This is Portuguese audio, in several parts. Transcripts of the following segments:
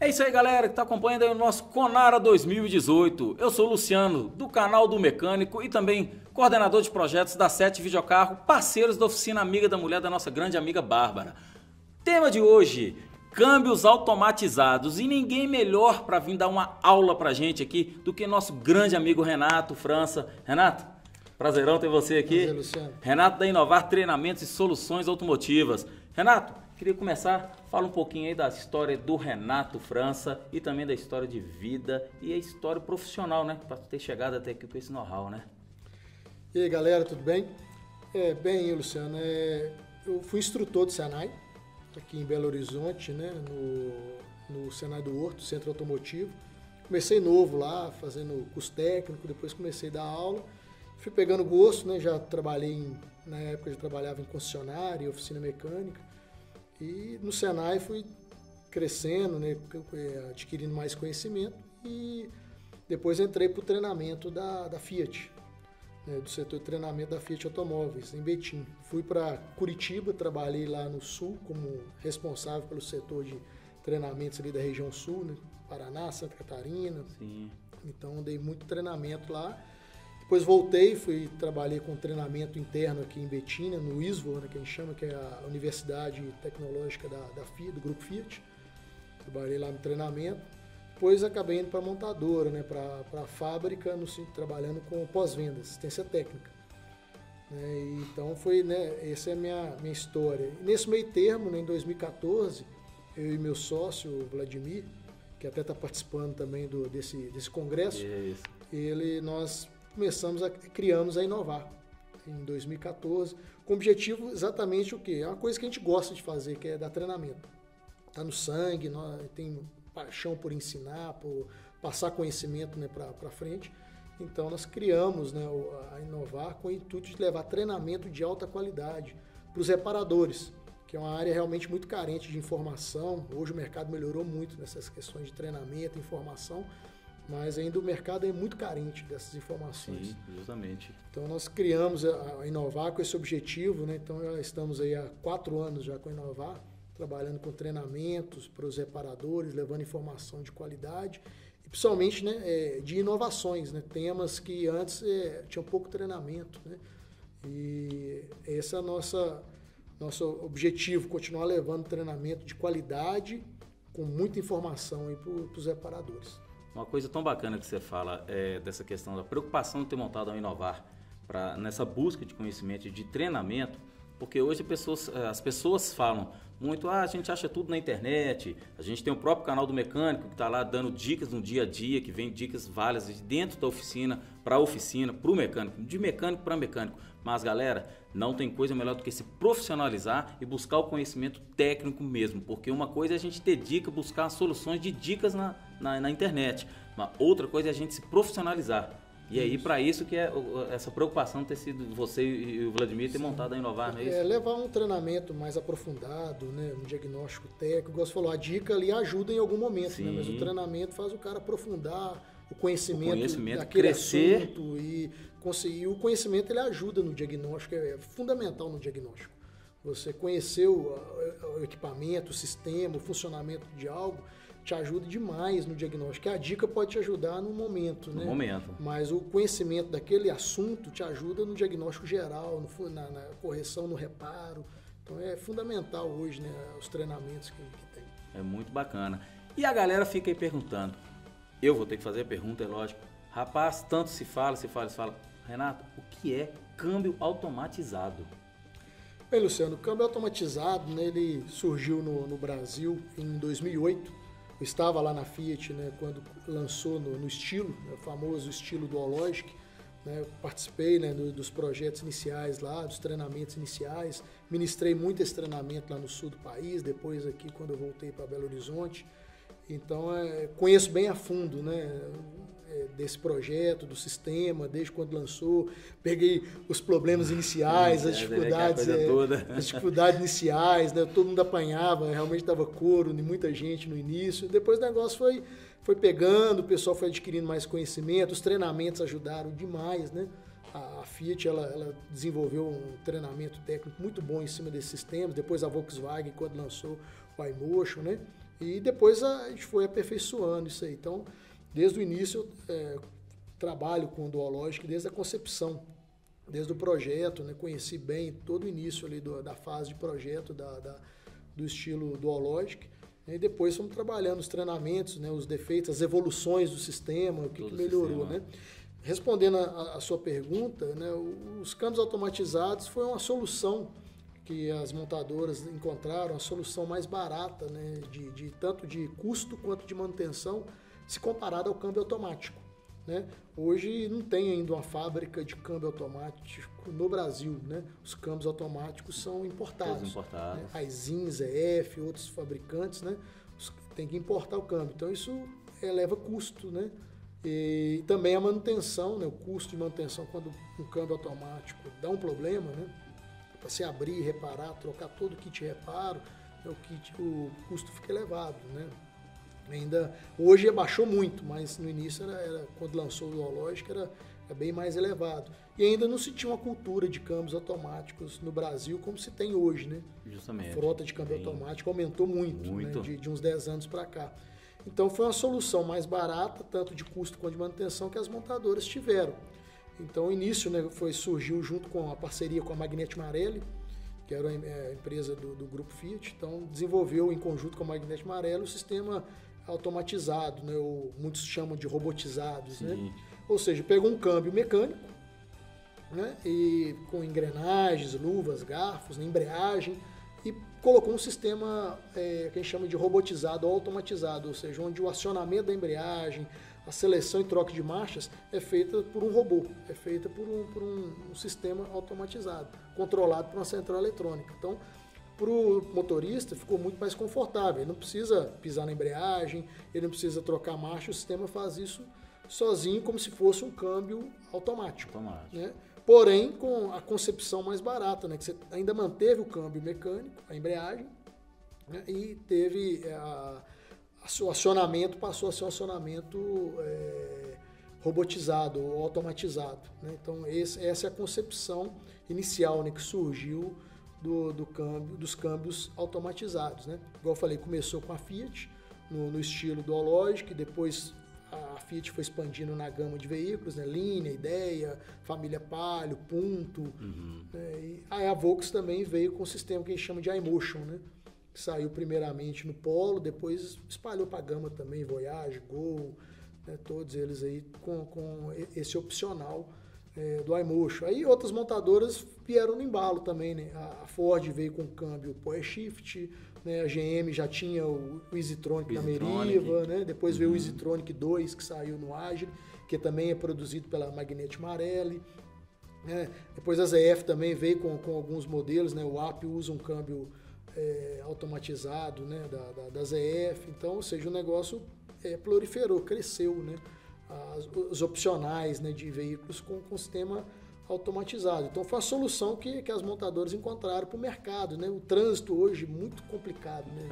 É isso aí, galera, que está acompanhando aí o nosso Conara 2018. Eu sou o Luciano, do canal do Mecânico e também coordenador de projetos da 7 Videocarro, parceiros da oficina Amiga da Mulher da nossa grande amiga Bárbara. Tema de hoje, câmbios automatizados. E ninguém melhor para vir dar uma aula pra gente aqui do que nosso grande amigo Renato França. Renato, prazerão ter você aqui. Prazer, Luciano. Renato da Inovar Treinamentos e Soluções Automotivas. Renato, queria começar, fala um pouquinho aí da história do Renato França e também da história de vida e a história profissional, né? Para ter chegado até aqui com esse know-how, né? E aí, galera, tudo bem? Bem, Luciano, eu fui instrutor do Senai, aqui em Belo Horizonte, né? No Senai do Horto, Centro Automotivo. Comecei novo lá, fazendo curso técnico, depois comecei a dar aula. Fui pegando gosto, né? Já trabalhei, na época já trabalhava em concessionária, oficina mecânica. E no Senai fui crescendo, né, adquirindo mais conhecimento e depois entrei para o treinamento da Fiat, né, do setor de treinamento da Fiat Automóveis, em Betim. Fui para Curitiba, trabalhei lá no Sul como responsável pelo setor de treinamentos ali da região Sul, né, Paraná, Santa Catarina. Sim. Então dei muito treinamento lá. Depois voltei, trabalhei com treinamento interno aqui em Betim, no ISVO, né, que a gente chama, que é a Universidade Tecnológica da Fiat, do Grupo Fiat. Trabalhei lá no treinamento. Depois acabei indo para a montadora, né, para a fábrica, trabalhando com pós-venda, assistência técnica. Então essa é a minha história. E nesse meio termo, né, em 2014, eu e meu sócio, o Vladimir, que até está participando também desse congresso, nós criamos a Inovar em 2014, com o objetivo exatamente o quê? É uma coisa que a gente gosta de fazer, que é dar treinamento. Está no sangue, nós tem paixão por ensinar, por passar conhecimento, né, para frente. Então nós criamos, né, a Inovar com o intuito de levar treinamento de alta qualidade para os reparadores, que é uma área realmente muito carente de informação. Hoje o mercado melhorou muito nessas questões de treinamento, informação, mas ainda o mercado é muito carente dessas informações. Sim, justamente. Então nós criamos a Inovar com esse objetivo, né? Então já estamos aí há 4 anos já com a Inovar, trabalhando com treinamentos para os reparadores, levando informação de qualidade e principalmente, né, de inovações, né? Temas que antes tinham pouco treinamento, né? E esse é o nosso objetivo, continuar levando treinamento de qualidade com muita informação para os reparadores. Uma coisa tão bacana que você fala dessa questão da preocupação de ter montado a Inovar nessa busca de conhecimento e de treinamento, porque hoje as pessoas falam muito, a gente acha tudo na internet, a gente tem o próprio canal do Mecânico que está lá dando dicas no dia a dia, que vem dicas válidas de dentro da oficina, para a oficina, para o mecânico, de mecânico para mecânico. Mas, galera, não tem coisa melhor do que se profissionalizar e buscar o conhecimento técnico mesmo, porque uma coisa é a gente ter dica, buscar soluções de dicas na internet, mas outra coisa é a gente se profissionalizar. E aí, para isso que é essa preocupação ter sido você e o Vladimir ter montado a Inovar, não é isso? Levar um treinamento mais aprofundado, né, um diagnóstico técnico. Como você falou, a dica ali ajuda em algum momento, né, mas o treinamento faz o cara aprofundar o conhecimento daquele crescer. assunto e conseguir. O conhecimento ele ajuda no diagnóstico, é fundamental no diagnóstico. Você conhecer o equipamento, o sistema, o funcionamento de algo, te ajuda demais no diagnóstico. A dica pode te ajudar no momento, né? Mas o conhecimento daquele assunto te ajuda no diagnóstico geral, na correção, no reparo. Então é fundamental hoje, né, os treinamentos que tem. É muito bacana. E a galera fica aí perguntando. Eu vou ter que fazer a pergunta, é lógico. Rapaz, tanto se fala. Renato, o que é câmbio automatizado? Bem, Luciano, o câmbio automatizado, né, ele surgiu no Brasil em 2008. Eu estava lá na Fiat, né, quando lançou no estilo, né, o famoso estilo Dualogic. Né, eu participei, né, dos projetos iniciais lá, dos treinamentos iniciais. Ministrei muito esse treinamento lá no sul do país, depois aqui quando eu voltei para Belo Horizonte. Então, conheço bem a fundo, né, desse projeto, do sistema, desde quando lançou. Peguei os problemas iniciais, as dificuldades iniciais, né, todo mundo apanhava, realmente dava couro em muita gente no início. Depois o negócio foi pegando, o pessoal foi adquirindo mais conhecimento, os treinamentos ajudaram demais, né? A Fiat ela desenvolveu um treinamento técnico muito bom em cima desses sistemas. Depois a Volkswagen, quando lançou o iMotion, né? E depois a gente foi aperfeiçoando isso aí. Então, desde o início, eu trabalho com duológica, desde a concepção, desde o projeto, né? Conheci bem todo o início ali da fase de projeto do estilo duológico. E depois fomos trabalhando os treinamentos, né? Os defeitos, as evoluções do sistema, o que melhorou, né? Respondendo a sua pergunta, né? Os câmbios automatizados foi uma solução que as montadoras encontraram, a solução mais barata, né? Tanto de custo quanto de manutenção, se comparado ao câmbio automático. Né? Hoje não tem ainda uma fábrica de câmbio automático no Brasil. Né? Os câmbios automáticos são importados. Né? A Aisin, ZF, outros fabricantes, né? Tem que importar o câmbio. Então isso eleva custo. Né? E também a manutenção, né? O custo de manutenção quando um câmbio automático dá um problema, né? Para se abrir, reparar, trocar todo o kit de reparo, o custo fica elevado. Né? Ainda hoje abaixou muito, mas no início quando lançou o duológico era bem mais elevado. E ainda não se tinha uma cultura de câmbios automáticos no Brasil como se tem hoje, né? Justamente. A frota de câmbio automático aumentou muito. Né? De uns 10 anos para cá. Então foi uma solução mais barata, tanto de custo quanto de manutenção, que as montadoras tiveram. Então o início, né, surgiu junto com a parceria com a Magnete Marelli, que era a empresa do Grupo Fiat. Então desenvolveu em conjunto com a Magnete Marelli o sistema automatizado, né? Muitos chamam de robotizados, né? Ou seja, pegou um câmbio mecânico, né? E com engrenagens, luvas, garfos, né? Embreagem, e colocou um sistema que a gente chama de robotizado ou automatizado, ou seja, onde o acionamento da embreagem, a seleção e troca de marchas é feita por um robô, é feita por um sistema automatizado, controlado por uma central eletrônica. Então, para o motorista ficou muito mais confortável, ele não precisa pisar na embreagem, ele não precisa trocar marcha, o sistema faz isso sozinho como se fosse um câmbio automático. Né? Porém, com a concepção mais barata, né? Que você ainda manteve o câmbio mecânico, a embreagem, né? E teve o acionamento, passou a ser um acionamento robotizado ou automatizado. Né? Então, essa é a concepção inicial, né? Que surgiu dos câmbios automatizados, né? Igual eu falei, começou com a Fiat, no estilo duológico, e depois a Fiat foi expandindo na gama de veículos, né? Linea, Ideia, família Palio, Punto. Né? E aí a Volks também veio com um sistema que a gente chama de iMotion, né? Que saiu primeiramente no Polo, depois espalhou para a gama também, Voyage, Gol, né? Todos eles aí com esse opcional do iMotion. Aí outras montadoras vieram no embalo também, né? A Ford veio com o câmbio Power Shift, né? A GM já tinha o EasyTronic da Meriva, né? Depois veio o EasyTronic 2, que saiu no Agile, que também é produzido pela Magnete Marelli. Né? Depois a ZF também veio com alguns modelos, né? O AP usa um câmbio automatizado, né? da ZF. Então, ou seja, o negócio proliferou, cresceu, né? Os opcionais, né, de veículos com sistema automatizado. Então foi a solução que as montadoras encontraram para o mercado. Né? O trânsito hoje é muito complicado. Né?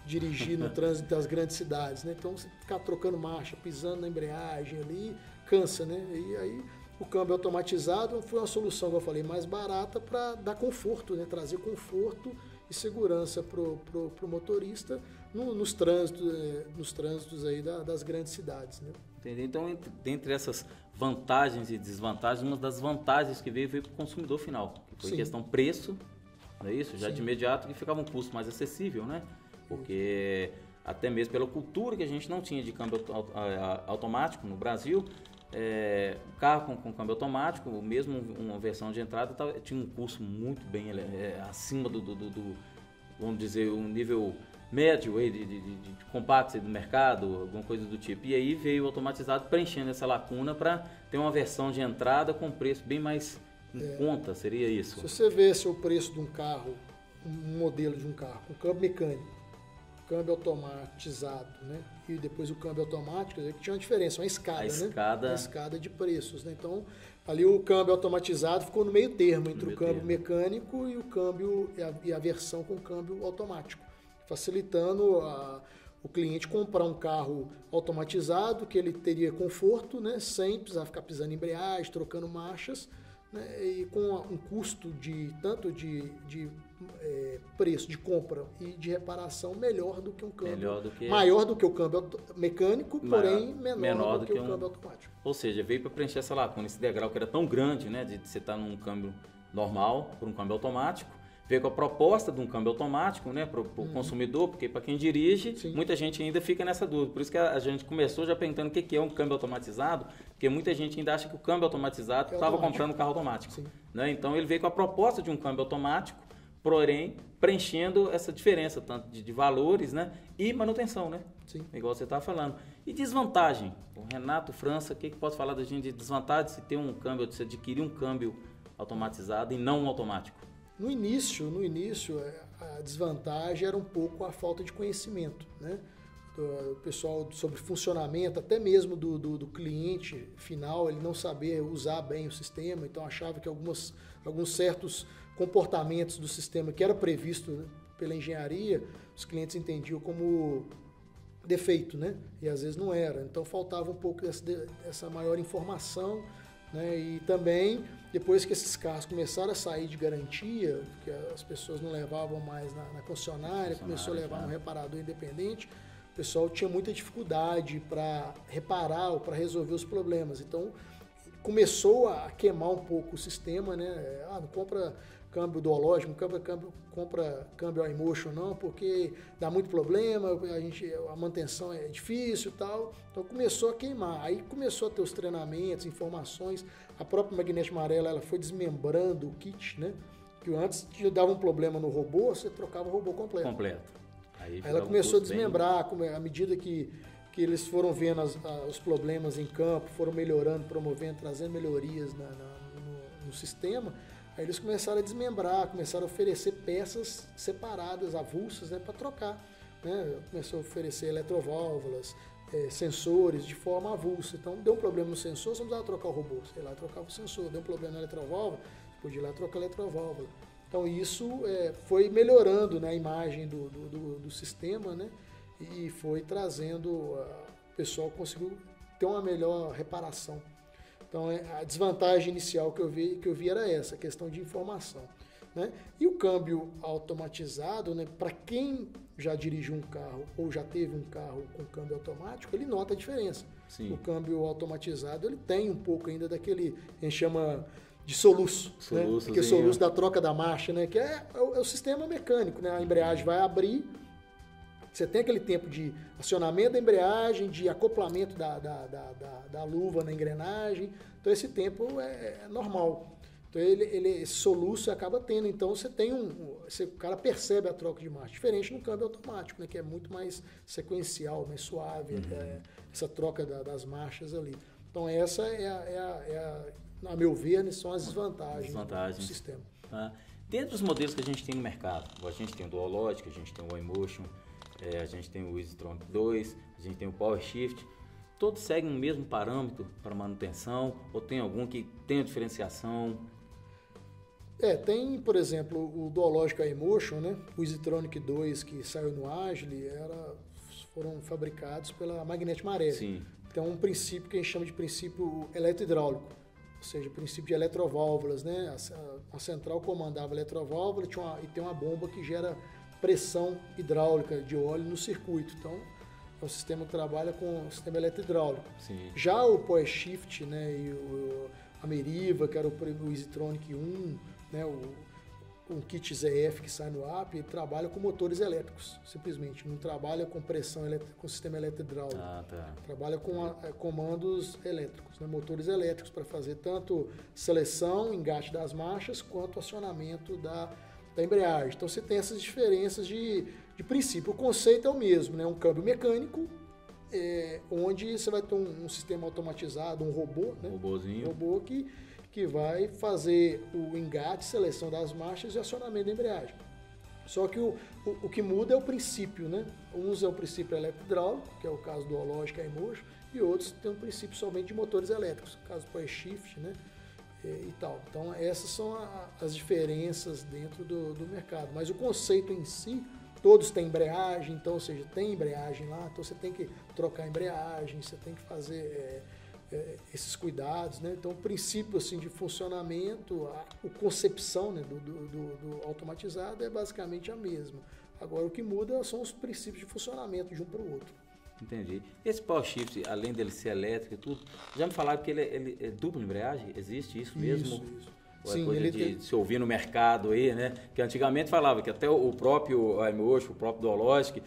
Dirigir no trânsito das grandes cidades. Né? Então você ficar trocando marcha, pisando na embreagem ali, cansa. Né? E aí o câmbio automatizado foi uma solução, como eu falei, mais barata para dar conforto, né? Trazer conforto e segurança para o motorista nos trânsitos aí das grandes cidades. Né? Entendi. Então, dentre essas vantagens e desvantagens, uma das vantagens que veio para o consumidor final, que foi questão preço, não é isso? Já de imediato que ficava um custo mais acessível, né? Porque até mesmo pela cultura que a gente não tinha de câmbio automático no Brasil, carro com câmbio automático, mesmo uma versão de entrada, tinha um custo muito bem acima do, vamos dizer, um nível médio aí de compacto do mercado, alguma coisa do tipo. E aí veio o automatizado preenchendo essa lacuna para ter uma versão de entrada com preço bem mais em conta, seria isso? Se você vê o preço de um carro, um modelo de um carro com câmbio mecânico, câmbio automatizado, né? E depois o câmbio automático, que tinha uma diferença, uma escada, né? Uma escada de preços, né? Então, ali o câmbio automatizado ficou no meio termo entre o câmbio mecânico e o câmbio e a versão com câmbio automático, facilitando o cliente comprar um carro automatizado que ele teria conforto, né? Sem precisar ficar pisando em embreagem, trocando marchas, né, e com um custo tanto de preço de compra e de reparação melhor do que um câmbio, maior do que o câmbio mecânico, porém menor do que o câmbio automático. Ou seja, veio para preencher essa lacuna, esse degrau que era tão grande, né, de você estar num câmbio normal para um câmbio automático, veio com a proposta de um câmbio automático, né, para o consumidor, porque para quem dirige, sim, muita gente ainda fica nessa dúvida. Por isso que a gente começou já perguntando o que é um câmbio automatizado, porque muita gente ainda acha que o câmbio automatizado estava comprando um carro automático. Né? Então ele veio com a proposta de um câmbio automático, porém preenchendo essa diferença tanto de valores, né, e manutenção, né? Sim. Igual você estava falando. E desvantagem? O Renato França, o que pode falar da gente de desvantagem de se ter um câmbio, de se adquirir um câmbio automatizado e não um automático? No início, a desvantagem era um pouco a falta de conhecimento, né? O pessoal sobre funcionamento, até mesmo do cliente final, ele não saber usar bem o sistema, então achava que alguns certos comportamentos do sistema que era previsto, né, pela engenharia, os clientes entendiam como defeito, né? E às vezes não era. Então faltava um pouco dessa maior informação, né? E também, depois que esses carros começaram a sair de garantia, que as pessoas não levavam mais na concessionária, começou a levar no reparador independente, o pessoal tinha muita dificuldade para reparar ou para resolver os problemas. Então começou a queimar um pouco o sistema, né? Não compra câmbio duológico, compra câmbio iMotion não, porque dá muito problema, a manutenção é difícil e tal. Então começou a queimar. Aí começou a ter os treinamentos, informações. A própria magnética amarela, ela foi desmembrando o kit, né? Que antes dava um problema no robô, você trocava o robô completo. Aí ela começou a desmembrar, à medida que eles foram vendo os problemas em campo, foram melhorando, promovendo, trazendo melhorias no sistema. Aí eles começaram a desmembrar, começaram a oferecer peças separadas, avulsas, né, para trocar. Né? Começou a oferecer eletroválvulas, sensores de forma avulsa. Então, deu um problema no sensor, você não precisava trocar o robô. Sei lá, trocava o sensor. Deu um problema na eletroválvula, podia ir lá trocar a eletroválvula. Então, isso foi melhorando, né, a imagem do sistema, né, e foi trazendo, o pessoal conseguiu ter uma melhor reparação. Então, a desvantagem inicial que eu vi era essa, a questão de informação. Né? E o câmbio automatizado, né, para quem já dirigiu um carro ou já teve um carro com câmbio automático, ele nota a diferença. Sim. O câmbio automatizado, ele tem um pouco ainda daquele, a gente chama de soluço, né? Aquele soluço da troca da marcha, né? Que é o sistema mecânico, né? A embreagem vai abrir, você tem aquele tempo de acionamento da embreagem, de acoplamento da luva na engrenagem, então esse tempo é normal. Então esse soluço acaba tendo, então você tem o cara percebe a troca de marcha, diferente no câmbio automático, né, que é muito mais sequencial, mais suave, essa troca das marchas ali. Então essa a meu ver, são as desvantagens do sistema. Dentro dos modelos que a gente tem no mercado, a gente tem o Duologic, a gente tem o iMotion, a gente tem o EasyTronic 2, a gente tem o PowerShift, todos seguem o mesmo parâmetro para manutenção ou tem algum que tem diferenciação? Tem, por exemplo, o Duologic iMotion, né? O EasyTronic 2 que saiu no Agile, foram fabricados pela Magneti Marelli. Sim. Então um princípio que a gente chama de princípio eletrohidráulico, ou seja, o princípio de eletroválvulas, né? A central comandava a eletroválvula e tem uma bomba que gera pressão hidráulica de óleo no circuito. Então, é um sistema que trabalha com o sistema eletrohidráulico. Sim. Já o PowerShift, né, e a Meriva, que era o EasyTronic 1, né, o kit ZF que sai no app, ele trabalha com motores elétricos, simplesmente. Não trabalha com pressão elétrica, com sistema eletrohidráulico. Trabalha com comandos elétricos, né, motores elétricos para fazer tanto seleção, engate das marchas, quanto acionamento da embreagem. Então você tem essas diferenças de princípio. O conceito é o mesmo, né? Um câmbio mecânico, onde você vai ter um sistema automatizado, um robô, né? Um robô que vai fazer o engate, seleção das marchas e acionamento da embreagem. Só que o que muda é o princípio, né? Uns é o princípio eletrohidráulico, que é o caso do Duologic iMotion, e outros têm um princípio somente de motores elétricos, no caso do PowerShift, né? E tal. Então essas são as diferenças dentro do mercado, mas o conceito em si, todos têm embreagem, então, ou seja, tem embreagem lá, então você tem que trocar a embreagem, você tem que fazer esses cuidados, né? Então, o princípio assim, de funcionamento, a concepção, né, do automatizado é basicamente a mesma. Agora, o que muda são os princípios de funcionamento de um para o outro. Entendi. Esse Power Shift, além dele ser elétrico e tudo, já me falaram que ele é dupla embreagem? Existe isso mesmo? Isso. Ou Sim, é coisa de se ouvir no mercado aí, né? Que antigamente falava que até o próprio iMotion, o próprio Dualogic,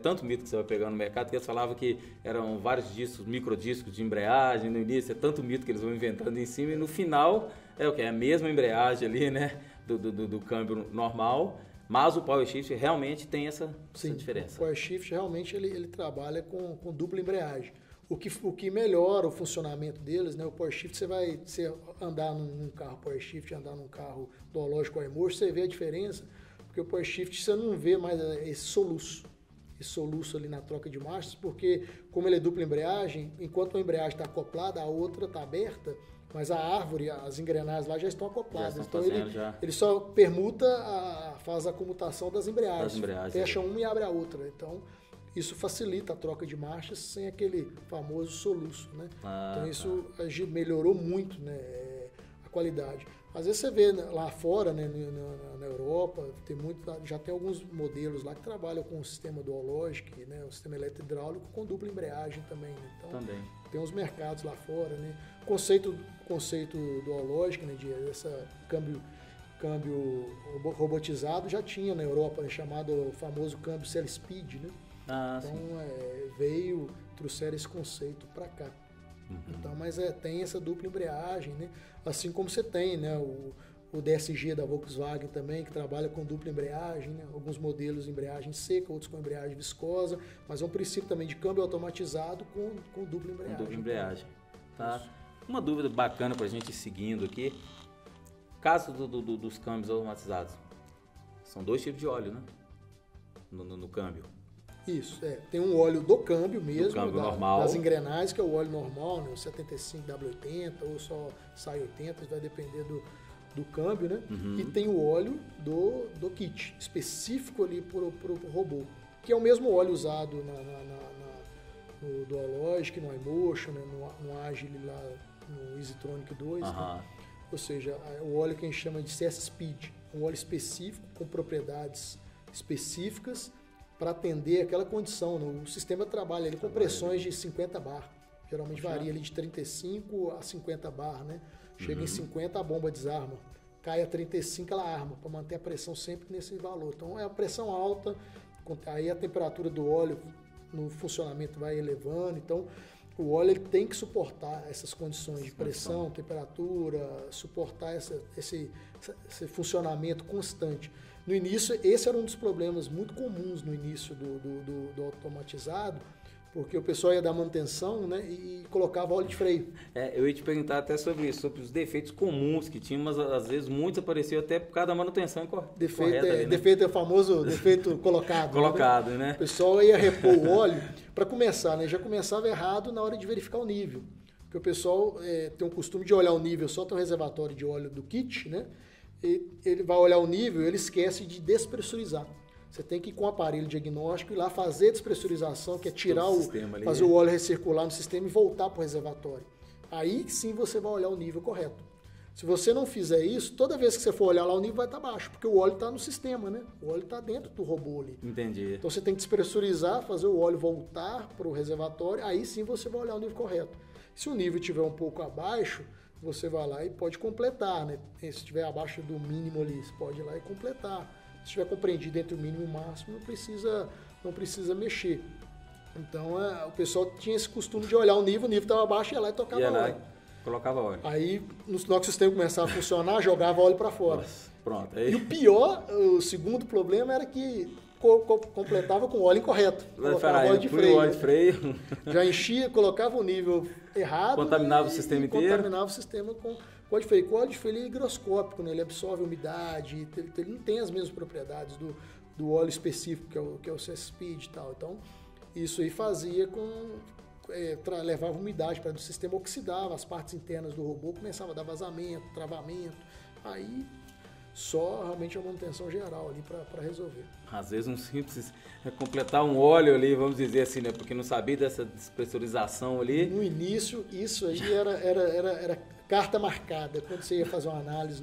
tanto mito que você vai pegar no mercado, que eles falavam que eram vários discos, microdiscos de embreagem no início, é tanto mito que eles vão inventando em cima, e no final é o que? É a mesma embreagem ali, né? Do câmbio normal, mas o Power Shift realmente tem essa diferença. O Power Shift realmente ele trabalha com dupla embreagem. O que melhora o funcionamento deles, né? O Power Shift, você andar num carro Power Shift, andar num carro Dualogic ou iMotion, você vê a diferença, porque o Power Shift você não vê mais esse soluço ali na troca de marchas, porque como ele é dupla embreagem, enquanto uma embreagem está acoplada, a outra está aberta, mas a árvore, as engrenagens lá já estão acopladas. Então ele só permuta, faz a comutação das embreagens. Fecha uma e abre a outra. Então isso facilita a troca de marchas sem aquele famoso soluço, né? Então isso melhorou muito, né, a qualidade. Às vezes você vê lá fora, né, na Europa, já tem alguns modelos lá que trabalham com o sistema Dualogic, né, o sistema eletro-hidráulico com dupla embreagem também. Né? Então, tem uns mercados lá fora, né? Conceito Dualogic, né, de essa câmbio robotizado já tinha na Europa, né, chamado o famoso câmbio CellSpeed, né? Então trouxeram esse conceito para cá. Então, mas tem essa dupla embreagem, né? Assim como você tem, né, o DSG da Volkswagen também, que trabalha com dupla embreagem, né? Alguns modelos de embreagem seca, outros com embreagem viscosa, mas é um princípio também de câmbio automatizado com dupla embreagem. Com dupla embreagem. Tá? Uma dúvida bacana para a gente ir seguindo aqui, caso dos câmbios automatizados, são 2 tipos de óleo, né? No câmbio. Isso, tem um óleo do câmbio mesmo, normal. Das engrenagens, que é o óleo normal, né, o 75W80 ou só sai 80, vai depender do câmbio, né? E tem o óleo do kit, específico ali para o robô, que é o mesmo óleo usado no Dualogic, no iMotion, né, no Agile lá, no EasyTronic 2, né? Ou seja, o óleo que a gente chama de CellSpeed, um óleo específico com propriedades específicas para atender aquela condição. O sistema trabalha ali com pressões de 50 bar. Geralmente varia ali de 35 a 50 bar, né? Chega em 50, a bomba desarma. Cai a 35, ela arma, para manter a pressão sempre nesse valor. Então é a pressão alta, aí a temperatura do óleo no funcionamento vai elevando. Então o óleo ele tem que suportar essas condições de pressão, temperatura, suportar esse funcionamento constante. No início, esse era um dos problemas muito comuns no início do automatizado, porque o pessoal ia dar manutenção, né, e colocava óleo de freio. Eu ia te perguntar até sobre isso, sobre os defeitos comuns que tinham, mas às vezes muitos apareciam até por causa da manutenção correta. Defeito é o famoso defeito colocado. Colocado, né? O pessoal ia repor o óleo, para começar, né, já começava errado na hora de verificar o nível. Porque o pessoal tem o costume de olhar o nível, só tem um reservatório de óleo do kit, né? E ele vai olhar o nível e ele esquece de despressurizar. Você tem que ir com o aparelho diagnóstico e lá fazer a despressurização, que é tirar fazer o óleo recircular no sistema e voltar para o reservatório. Aí sim você vai olhar o nível correto. Se você não fizer isso, toda vez que você for olhar lá, o nível vai estar baixo, porque o óleo está no sistema, né? O óleo está dentro do robô ali. Entendi. Então você tem que despressurizar, fazer o óleo voltar para o reservatório, aí sim você vai olhar o nível correto. Se o nível estiver um pouco abaixo, você vai lá e pode completar, né? Se estiver abaixo do mínimo ali, você pode ir lá e completar. Se estiver compreendido entre o mínimo e o máximo, não precisa mexer. Então, o pessoal tinha esse costume de olhar o nível estava abaixo, ia lá e tocava óleo. Colocava óleo. Aí, no que o sistema começava a funcionar, jogava óleo para fora. Nossa, pronto. Aí... E o pior, o segundo problema era que completava com óleo incorreto. Colocava óleo de freio. Já enchia, colocava o nível errado. Contaminava o sistema inteiro. Contaminava o sistema com óleo de freio. O óleo de freio é higroscópico, né? Ele absorve umidade, ele não tem as mesmas propriedades do óleo específico, que é o CellSpeed e tal. Então, isso aí fazia levava umidade para o sistema, oxidava as partes internas do robô, começava a dar vazamento, travamento. Aí só realmente a manutenção geral ali para resolver. Às vezes um simples completar um óleo ali, vamos dizer assim, né? Porque não sabia dessa despressurização ali. No início, isso aí era carta marcada, quando você ia fazer uma análise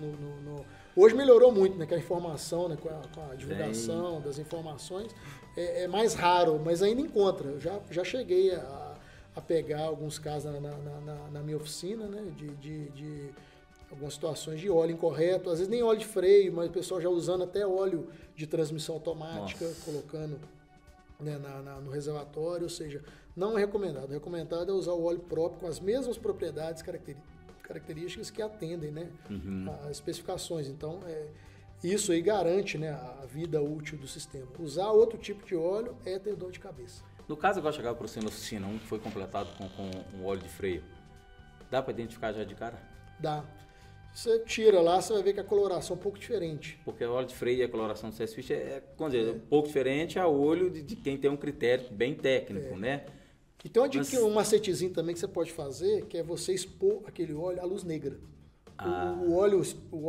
Hoje melhorou muito, né? Que a informação, né? Com a divulgação das informações, é mais raro, mas ainda encontra. Eu já cheguei a pegar alguns casos na minha oficina, né? De algumas situações de óleo incorreto, às vezes nem óleo de freio, mas o pessoal já usando até óleo de transmissão automática, colocando, né, no reservatório, ou seja, não é recomendado. O recomendado é usar o óleo próprio com as mesmas propriedades, características que atendem, né, as especificações. Então, isso aí garante, né, a vida útil do sistema. Usar outro tipo de óleo é ter dor de cabeça. No caso, igual chegava para você na oficina, um que foi completado com um óleo de freio, dá para identificar já de cara? Dá. Você tira lá, você vai ver que a coloração é um pouco diferente. Porque o óleo de freio e a coloração do CS-Fish um pouco diferente a olho de quem tem um critério bem técnico, né? E tem um macetezinho também que você pode fazer, que é você expor aquele óleo à luz negra. O óleo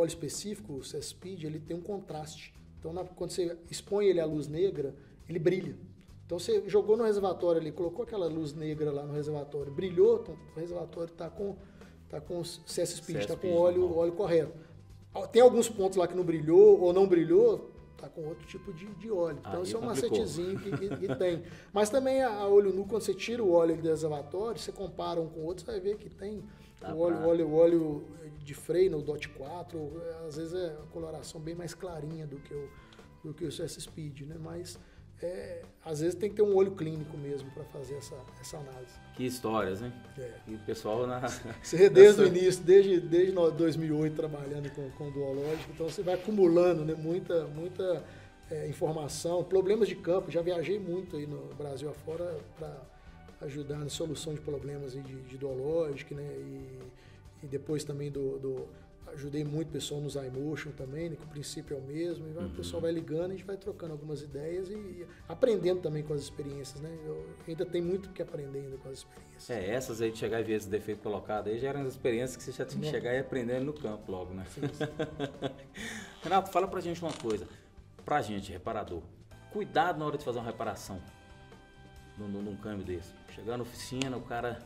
específico, o CS-Speed, ele tem um contraste. Então, quando você expõe ele à luz negra, ele brilha. Então, você jogou no reservatório ali, colocou aquela luz negra lá no reservatório, brilhou, então, o reservatório está com CS-Speed, está com o óleo correto. Tem alguns pontos lá que não brilhou ou não brilhou, está com outro tipo de óleo. Então, esse é um macetezinho que tem. Mas também a olho nu, quando você tira o óleo do reservatório, você compara um com o outro, você vai ver que tem o óleo de freio no DOT 4, às vezes é a coloração bem mais clarinha do que o CS-Speed, né? Mas às vezes tem que ter um olho clínico mesmo para fazer essa análise. Que histórias, hein? E o pessoal Você desde o início, desde 2008 trabalhando com duológico, então você vai acumulando, né, muita informação, problemas de campo. Já viajei muito aí no Brasil afora para ajudar na solução de problemas de duológico, né? E depois também ajudei muito o pessoal no iMotion também, né, que o princípio é o mesmo, e o pessoal vai ligando, a gente vai trocando algumas ideias e aprendendo também com as experiências, né? Eu ainda tenho muito que aprender ainda com as experiências. Essas aí de chegar e ver esse defeito colocado aí já eram as experiências que você já tinha que chegar e aprender no campo logo, né? Sim. Renato, fala pra gente uma coisa, pra gente, reparador, cuidado na hora de fazer uma reparação num câmbio desse. Chegar na oficina, o cara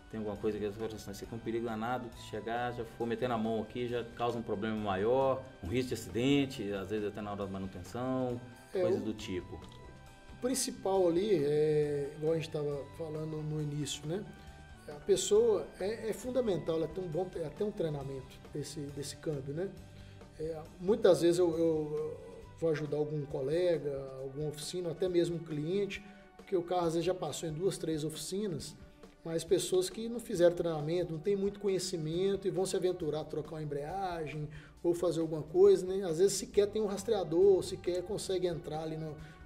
tem alguma coisa que você aqui é um perigo danado, se chegar, já for meter na mão aqui, já causa um problema maior, um risco de acidente, às vezes até na hora da manutenção, coisa do tipo. O principal ali, igual a gente estava falando no início, né? A pessoa é fundamental, ela ter um treinamento desse câmbio, né? Muitas vezes eu vou ajudar algum colega, alguma oficina, até mesmo um cliente, porque o carro às vezes já passou em 2, 3 oficinas, mas pessoas que não fizeram treinamento, não têm muito conhecimento e vão se aventurar a trocar uma embreagem ou fazer alguma coisa, né? Às vezes sequer tem um rastreador, sequer consegue entrar ali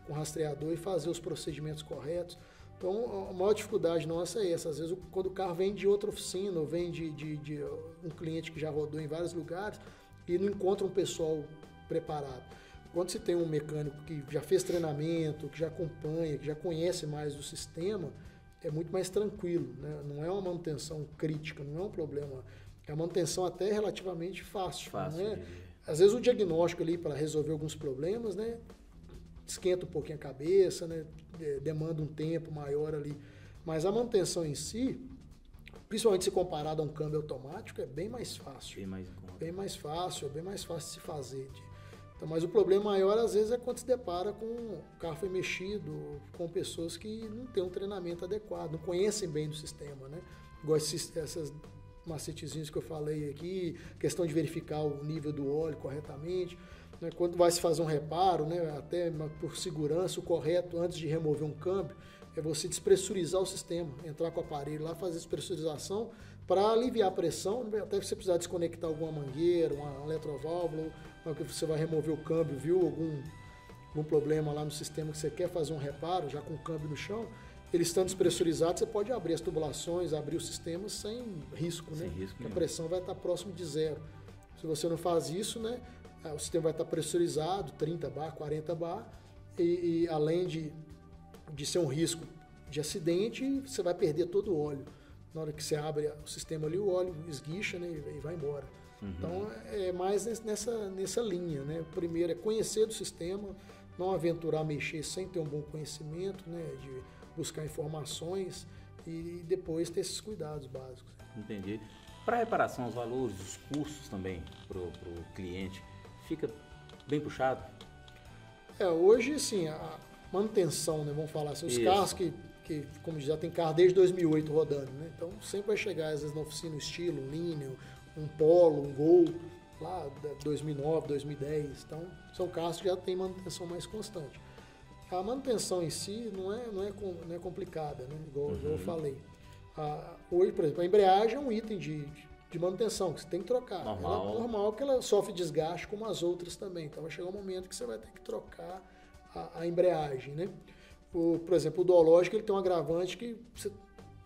com o rastreador e fazer os procedimentos corretos. Então, a maior dificuldade nossa é essa. Às vezes, quando o carro vem de outra oficina ou vem de um cliente que já rodou em vários lugares e não encontra um pessoal preparado. Quando você tem um mecânico que já fez treinamento, que já acompanha, que já conhece mais do sistema, é muito mais tranquilo, né? Não é uma manutenção crítica, não é um problema. É uma manutenção até relativamente fácil. Né? Às vezes o diagnóstico ali para resolver alguns problemas, né, esquenta um pouquinho a cabeça, né, demanda um tempo maior ali. Mas a manutenção em si, principalmente se comparado a um câmbio automático, é bem mais fácil. Bem mais fácil de se fazer. Então, mas o problema maior, às vezes, é quando se depara com o carro foi mexido, com pessoas que não têm um treinamento adequado, não conhecem bem do sistema, né? Igual essas macetezinhos que eu falei aqui, questão de verificar o nível do óleo corretamente, né? Quando vai se fazer um reparo, né? Até por segurança, o correto antes de remover um câmbio é você despressurizar o sistema, entrar com o aparelho lá, fazer despressurização para aliviar a pressão, até você precisar desconectar alguma mangueira, uma eletroválvula, que você vai remover o câmbio, viu algum problema lá no sistema que você quer fazer um reparo, já com o câmbio no chão, ele estando despressurizado, você pode abrir as tubulações, abrir o sistema sem risco, né? A pressão vai estar próximo de zero. Se você não faz isso, né, o sistema vai estar pressurizado, 30 bar, 40 bar, e além de ser um risco de acidente, você vai perder todo o óleo. Na hora que você abre o sistema ali, o óleo esguicha, né, e vai embora. Então, é mais nessa linha, né? O primeiro é conhecer do sistema, não aventurar mexer sem ter um bom conhecimento, né? De buscar informações e depois ter esses cuidados básicos. Entendi. Para reparação, os valores, os custos também para o cliente, fica bem puxado? Hoje, assim, a manutenção, né? Vamos falar assim, os carros que, como já tem carro desde 2008 rodando, né? Então, sempre vai chegar, às vezes, na oficina um estilo, um Linea, um Polo, um Gol, lá 2009, 2010. Então, são carros que já têm manutenção mais constante. A manutenção em si não é complicada, né? Igual eu falei. Hoje, por exemplo, a embreagem é um item de manutenção que você tem que trocar. Normal. Ela é normal porque ela sofre desgaste como as outras também. Então vai chegar um momento que você vai ter que trocar a embreagem, né? Por exemplo, o duológico ele tem um agravante que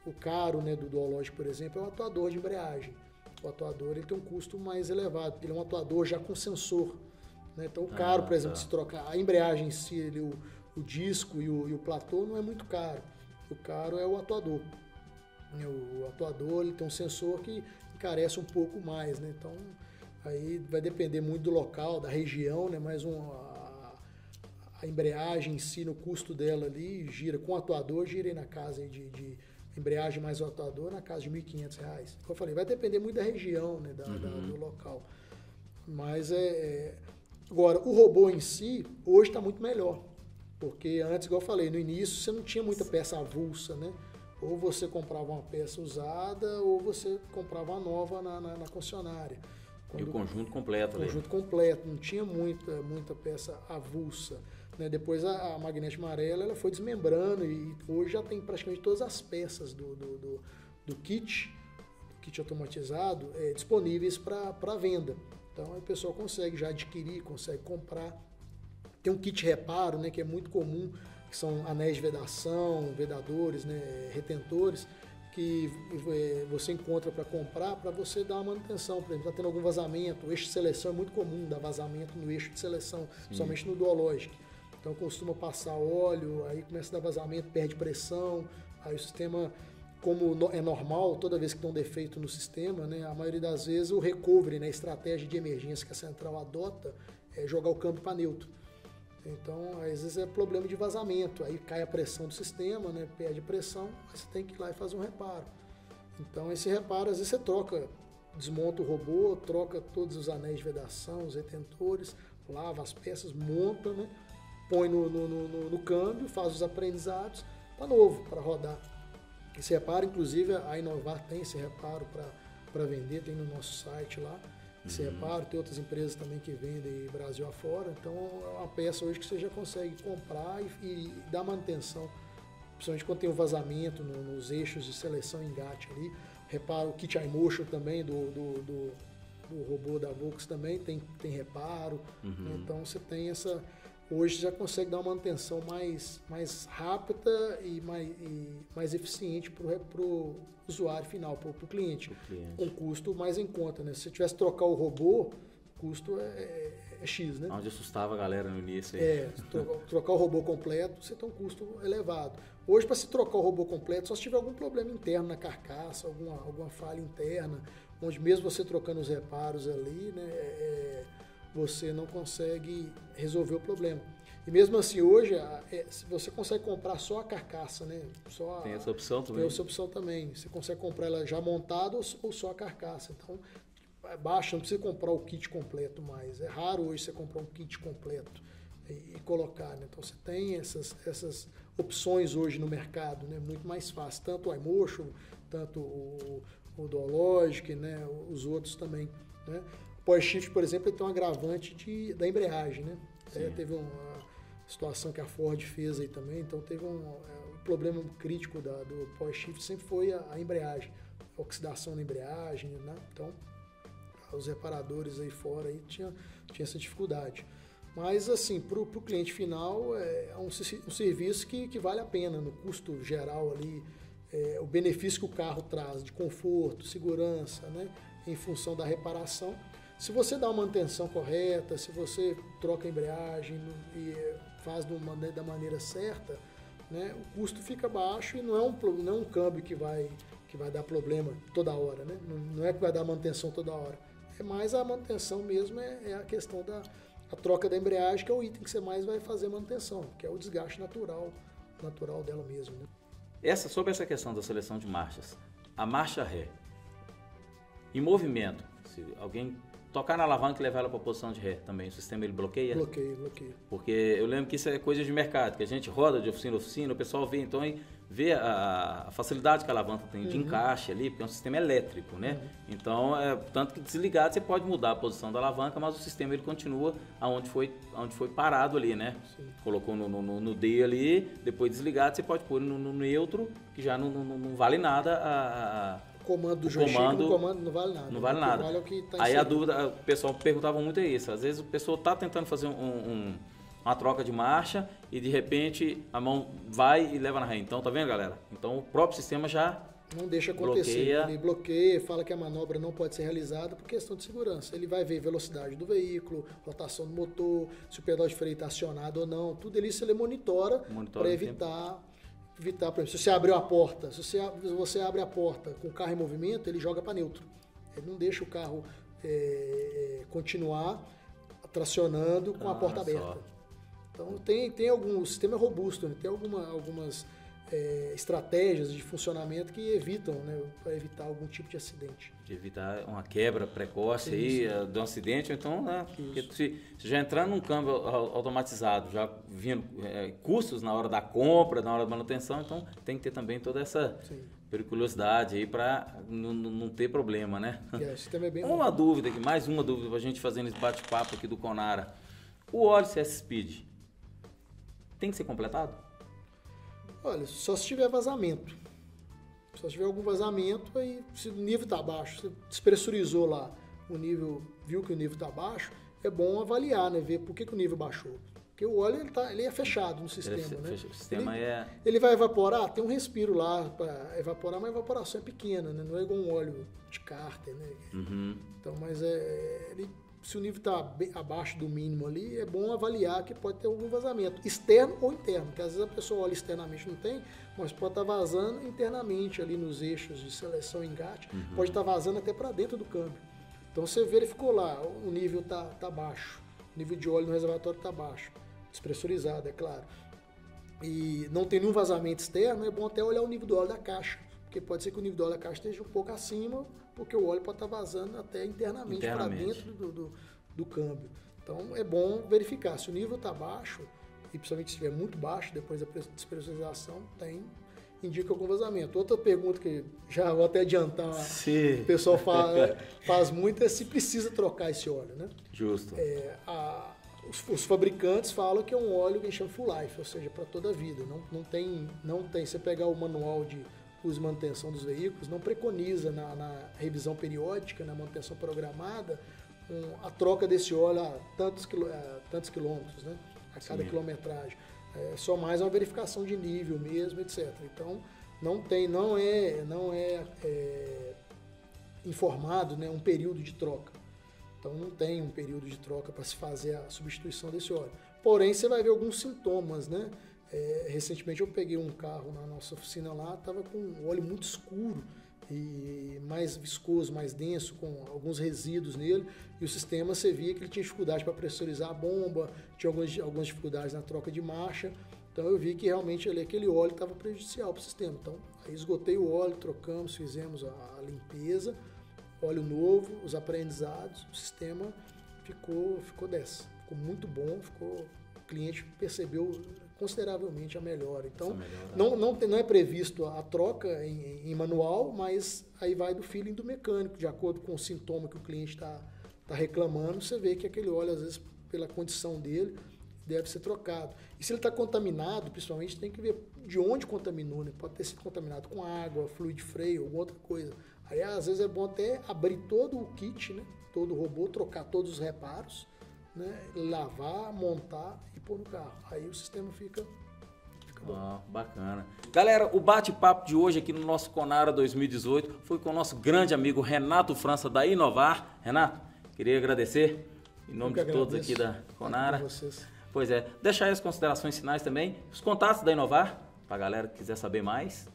o caro, né, do duológico, por exemplo, é o atuador de embreagem. O atuador ele tem um custo mais elevado, porque ele é um atuador já com sensor. Né? Então o caro, por exemplo, se trocar a embreagem em si, o disco e o platô não é muito caro. O caro é o atuador. O atuador ele tem um sensor que encarece um pouco mais, né? Então aí vai depender muito do local, da região, né? Mas a embreagem em si, no custo dela ali, gira com o atuador, gira aí na casa aí de embreagem mais o atuador na casa de R$ 1.500. Como eu falei, vai depender muito da região, né? Do local. Mas agora, o robô em si, hoje está muito melhor. Porque antes, igual eu falei, no início você não tinha muita peça avulsa, né? Ou você comprava uma peça usada, ou você comprava uma nova na concessionária. E o conjunto completo. O conjunto completo, não tinha muita peça avulsa. Né? Depois a magnética amarela ela foi desmembrando e hoje já tem praticamente todas as peças do kit automatizado disponíveis para venda. Então o pessoal consegue já adquirir, consegue comprar. Tem um kit reparo, né, que é muito comum, que são anéis de vedação, vedadores, né, retentores, que você encontra para comprar para você dar uma manutenção. Por exemplo, está tendo algum vazamento, o eixo de seleção é muito comum dar vazamento no eixo de seleção, somente no duológico. Então costuma passar óleo, aí começa a dar vazamento, perde pressão, aí o sistema, como é normal, toda vez que tem um defeito no sistema, né, a maioria das vezes o recovery, né, a estratégia de emergência que a central adota é jogar o câmbio para neutro. Então, às vezes é problema de vazamento, aí cai a pressão do sistema, né, perde pressão, aí você tem que ir lá e fazer um reparo. Então, esse reparo, às vezes você desmonta o robô, troca todos os anéis de vedação, os retentores, lava as peças, monta, né, põe no câmbio, faz os aprendizados, tá novo, para rodar. Esse reparo, inclusive, a Inovar tem esse reparo para vender, tem no nosso site lá. Esse reparo, tem outras empresas também que vendem Brasil afora, então é uma peça hoje que você já consegue comprar e dar manutenção, principalmente quando tem um vazamento nos eixos de seleção e engate ali. Reparo, o kit iMotion também do robô da Volks também tem reparo, né? Então você tem hoje já consegue dar uma manutenção mais rápida e mais eficiente para o usuário final, para o cliente, com custo mais em conta, né? Se você tivesse que trocar o robô, o custo é X, né? Onde assustava a galera no início. Aí. Trocar o robô completo, você tem um custo elevado. Hoje, para se trocar o robô completo, só se tiver algum problema interno na carcaça, alguma falha interna, onde mesmo você trocando os reparos ali, né, você não consegue resolver o problema. E mesmo assim, hoje, você consegue comprar só a carcaça, né? Tem essa opção também? Tem essa opção também. Você consegue comprar ela já montada ou só a carcaça. Então, baixa, não precisa comprar o kit completo mais. É raro hoje você comprar um kit completo e colocar, né? Então, você tem essas opções hoje no mercado, né? Muito mais fácil. Tanto o iMotion, tanto o Duologic, né? Os outros também, né? O Power Shift, por exemplo, ele tem um agravante da embreagem, né? Teve uma situação que a Ford fez aí também, então teve um problema crítico do Power Shift, sempre foi a embreagem, a oxidação na embreagem, né? Então os reparadores aí fora aí tinha essa dificuldade. Mas assim, para o cliente final é um serviço que vale a pena, no custo geral ali, o benefício que o carro traz de conforto, segurança, né? Em função da reparação. Se você dá uma manutenção correta, se você troca a embreagem e faz da maneira certa, né, o custo fica baixo e não é um câmbio que vai dar problema toda hora, né? Não é que vai dar manutenção toda hora. É mais a manutenção mesmo, é a questão a troca da embreagem, que é o item que você mais vai fazer manutenção, que é o desgaste natural dela mesmo. Né? Sobre essa questão da seleção de marchas, a marcha ré, em movimento, se alguém tocar na alavanca e levar ela para a posição de ré também, o sistema ele bloqueia? Bloqueia. Porque eu lembro que isso é coisa de mercado, que a gente roda de oficina a oficina, o pessoal vê, então, vê a facilidade que a alavanca tem de encaixe ali, porque é um sistema elétrico, né? Então, tanto que desligado você pode mudar a posição da alavanca, mas o sistema ele continua onde foi parado ali, né? Sim. Colocou no D ali, depois desligado você pode pôr no neutro, que já não vale nada O comando do joystick não vale nada. Não vale nada. Vale é o que tá aí a dúvida, o pessoal perguntava muito é isso. Às vezes o pessoal está tentando fazer uma troca de marcha e de repente a mão vai e leva na ré. Então, tá vendo, galera? Então o próprio sistema já não deixa acontecer. Ele bloqueia, fala que a manobra não pode ser realizada por questão de segurança. Ele vai ver velocidade do veículo, rotação do motor, se o pedal de freio está acionado ou não. Tudo isso ele monitora para evitar, por exemplo, se você abriu a porta, se você abre a porta com o carro em movimento, ele joga para neutro. Ele não deixa o carro continuar tracionando com a porta aberta. Então o sistema é robusto, né? Tem algumas estratégias de funcionamento que evitam, né, para evitar algum tipo de acidente. De evitar uma quebra precoce aí, de um acidente, ou então, né, porque se já entrar num câmbio automatizado, já vindo custos na hora da compra, na hora da manutenção, então tem que ter também toda essa periculosidade aí para não ter problema, né? O sistema é bem mais uma dúvida para a gente fazendo esse bate-papo aqui do Conara. O óleo CS Speed tem que ser completado? Olha, só se tiver vazamento. Só se tiver algum vazamento, aí se o nível está baixo, você despressurizou lá, viu que o nível está baixo, é bom avaliar, né? Ver por que o nível baixou. Porque o óleo ele é fechado no sistema, né? O sistema ele vai evaporar, tem um respiro lá para evaporar, mas a evaporação é pequena, né? Não é igual um óleo de cárter, né? Então, mas se o nível está abaixo do mínimo ali, é bom avaliar que pode ter algum vazamento, externo ou interno, porque às vezes a pessoa olha externamente não tem, mas pode estar vazando internamente ali nos eixos de seleção e engate, pode estar vazando até para dentro do câmbio. Então você verificou lá, o nível está baixo, o nível de óleo no reservatório está baixo, despressurizado, é claro, e não tem nenhum vazamento externo, é bom até olhar o nível do óleo da caixa, porque pode ser que o nível do óleo da caixa esteja um pouco acima, porque o óleo pode estar vazando até internamente. para dentro do câmbio. Então é bom verificar. Se o nível está baixo, e principalmente se estiver muito baixo, depois da despressurização, indica algum vazamento. Outra pergunta que já vou até adiantar, o pessoal faz muito, é se precisa trocar esse óleo, né? Justo. Os fabricantes falam que é um óleo que a gente chama full life, ou seja, para toda a vida. Não tem. Você pegar o manual de uso e manutenção dos veículos, não preconiza na revisão periódica, na manutenção programada, a troca desse óleo a tantos quilômetros, né? A cada quilometragem. É só mais uma verificação de nível mesmo, etc. Então, não é informado, né, um período de troca. Então, não tem um período de troca para se fazer a substituição desse óleo. Porém, você vai ver alguns sintomas, né? Recentemente eu peguei um carro na nossa oficina lá, estava com um óleo muito escuro e mais viscoso, mais denso, com alguns resíduos nele, e o sistema você via que ele tinha dificuldade para pressurizar a bomba, tinha algumas dificuldades na troca de marcha, então eu vi que realmente aquele óleo estava prejudicial para o sistema. Então aí esgotei o óleo, trocamos, fizemos a limpeza, óleo novo, os aprendizados, o sistema ficou muito bom, o cliente percebeu consideravelmente a melhora. Então, não é previsto a troca em manual, mas aí vai do feeling do mecânico, de acordo com o sintoma que o cliente está reclamando, você vê que aquele óleo, às vezes, pela condição dele, deve ser trocado. E se ele está contaminado, principalmente, tem que ver de onde contaminou, né? Pode ter sido contaminado com água, fluido de freio, alguma outra coisa. Aí, às vezes, é bom até abrir todo o kit, né? Todo o robô, trocar todos os reparos, né? Lavar, montar e pôr no carro. Aí o sistema fica bom. Bacana. Galera, o bate-papo de hoje aqui no nosso Conara 2018 foi com o nosso grande amigo Renato França da Inovar. Renato, queria agradecer em nome de todos aqui da Conara. Vocês. Pois é. Deixa aí as considerações finais também, os contatos da Inovar, para a galera que quiser saber mais.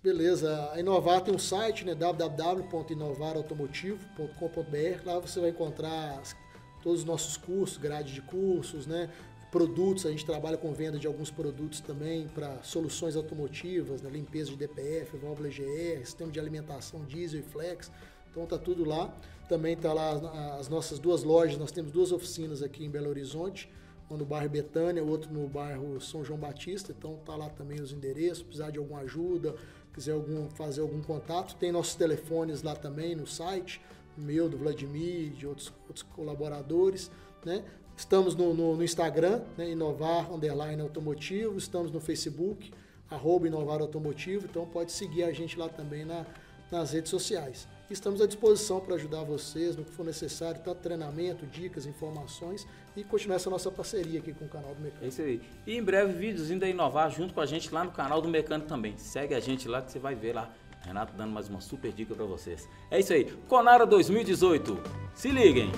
Beleza, a Inovar tem um site, né, www.inovarautomotivo.com.br. Lá você vai encontrar todos os nossos cursos, grade de cursos, né, produtos. A gente trabalha com venda de alguns produtos também para soluções automotivas, né, limpeza de DPF, válvula EGR, sistema de alimentação diesel e flex. Então tá tudo lá. Também tá lá as nossas 2 lojas. Nós temos 2 oficinas aqui em Belo Horizonte, um no bairro Betânia, o outro no bairro São João Batista. Então tá lá também os endereços, precisar de alguma ajuda, quiser fazer algum contato. Tem nossos telefones lá também no site, o meu, do Vladimir, de outros colaboradores, né? Estamos no Instagram, né, inovar_automotivo, estamos no Facebook, @inovarautomotivo, então pode seguir a gente lá também nas redes sociais. Estamos à disposição para ajudar vocês no que for necessário, tanto treinamento, dicas, informações, e continuar essa nossa parceria aqui com o canal do Mecânico. É isso aí. E em breve vídeos ainda Inovar junto com a gente lá no canal do Mecânico também. Segue a gente lá que você vai ver lá. Renato dando mais uma super dica para vocês. É isso aí. Conara 2018. Se liguem!